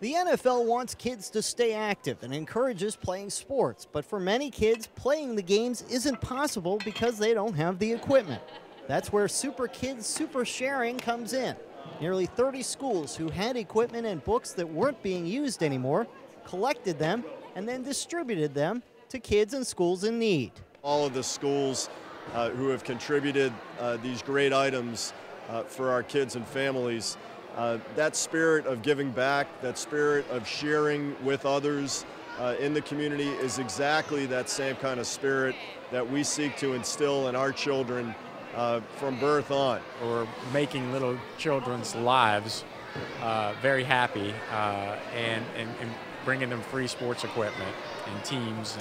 The NFL wants kids to stay active and encourages playing sports, but for many kids, playing the games isn't possible because they don't have the equipment. That's where Super Kids Super Sharing comes in. Nearly 30 schools who had equipment and books that weren't being used anymore collected them and then distributed them to kids and schools in need. All of the schools who have contributed these great items for our kids and families, that spirit of giving back, that spirit of sharing with others in the community is exactly that same kind of spirit that we seek to instill in our children from birth on. We're making little children's lives very happy and bringing them free sports equipment and teams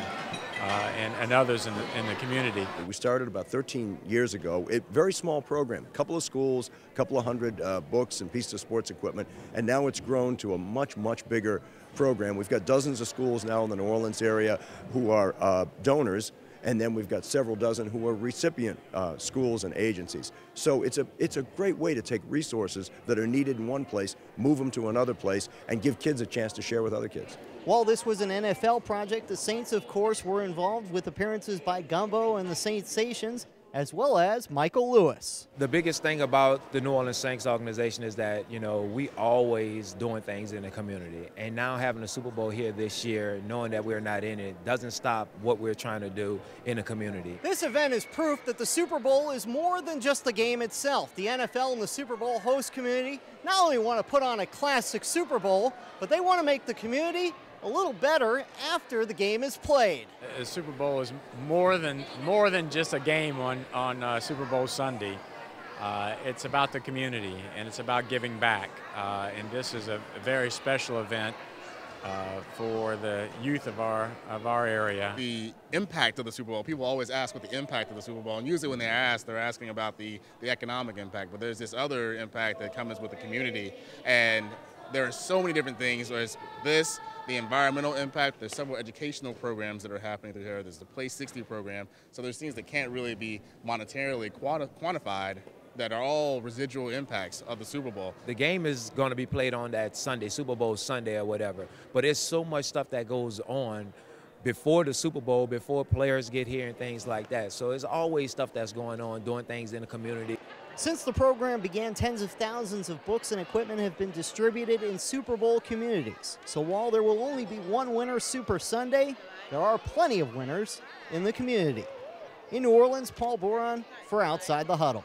and others in the community. We started about 13 years ago. A very small program, a couple of schools, a couple of hundred books and pieces of sports equipment, and now it's grown to a much, much bigger program. We've got dozens of schools now in the New Orleans area who are donors, and then we've got several dozen who are recipient schools and agencies. So it's a great way to take resources that are needed in one place, move them to another place, and give kids a chance to share with other kids. While this was an NFL project, the Saints, of course, were involved with appearances by Gumbo and the Saints-Sations, as well as Michael Lewis. The biggest thing about the New Orleans Saints organization is that, we always doing things in the community. And now having a Super Bowl here this year, knowing that we're not in it, doesn't stop what we're trying to do in the community. This event is proof that the Super Bowl is more than just the game itself. The NFL and the Super Bowl host community not only want to put on a classic Super Bowl, but they want to make the community a little better after the game is played. The Super Bowl is more than just a game on Super Bowl Sunday. It's about the community and it's about giving back. And this is a very special event for the youth of our area. The impact of the Super Bowl, people always ask what the impact of the Super Bowl, and usually when they're asking about the economic impact, but there's this other impact that comes with the community. And there are so many different things. There's this, the environmental impact. There's several educational programs that are happening through here. There's the Play 60 program. So there's things that can't really be monetarily quantified that are all residual impacts of the Super Bowl. The game is going to be played on that Sunday, Super Bowl Sunday or whatever. But there's so much stuff that goes on before the Super Bowl, before players get here and things like that. So there's always stuff that's going on, doing things in the community. Since the program began, tens of thousands of books and equipment have been distributed in Super Bowl communities. So while there will only be one winner Super Sunday, there are plenty of winners in the community. In New Orleans, Paul Boron for Outside the Huddle.